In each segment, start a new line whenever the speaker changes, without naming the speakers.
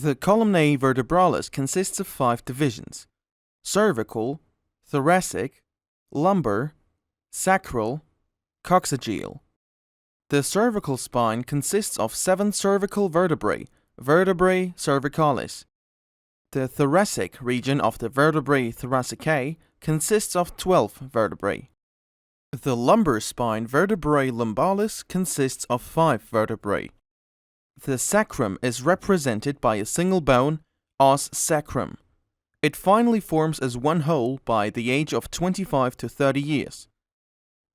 The columnae vertebralis consists of 5 divisions: cervical, thoracic, lumbar, sacral, coccygeal. The cervical spine consists of 7 cervical vertebrae, vertebrae cervicalis. The thoracic region of the vertebrae thoracicae consists of 12 vertebrae. The lumbar spine vertebrae lumbalis consists of 5 vertebrae. The sacrum is represented by a single bone, os sacrum. It finally forms as one whole by the age of 25 to 30 years.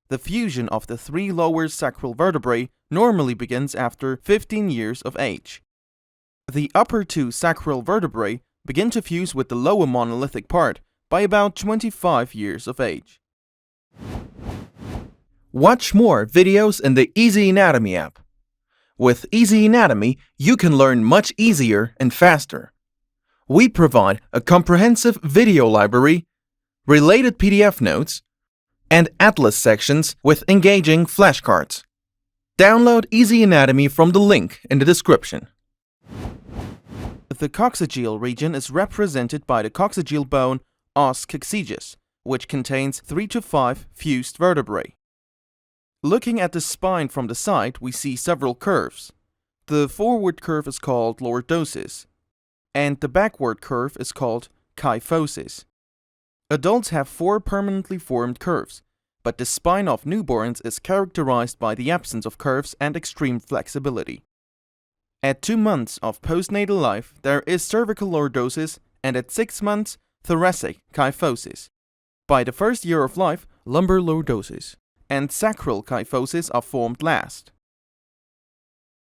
The fusion of the 3 lower sacral vertebrae normally begins after 15 years of age. The upper 2 sacral vertebrae begin to fuse with the lower monolithic part by about 25 years of age. Watch more videos in the EasyAnatomy app. With EasyAnatomy, you can learn much easier and faster. We provide a comprehensive video library, related PDF notes, and atlas sections with engaging flashcards. Download EasyAnatomy from the link in the description. The coccygeal region is represented by the coccygeal bone os coccygeus, which contains 3 to 5 fused vertebrae. Looking at the spine from the side, we see several curves. The forward curve is called lordosis, and the backward curve is called kyphosis. Adults have 4 permanently formed curves, but the spine of newborns is characterized by the absence of curves and extreme flexibility. At 2 months of postnatal life, there is cervical lordosis, and at 6 months, thoracic kyphosis. By the first year of life, lumbar lordosis and sacral kyphosis are formed last.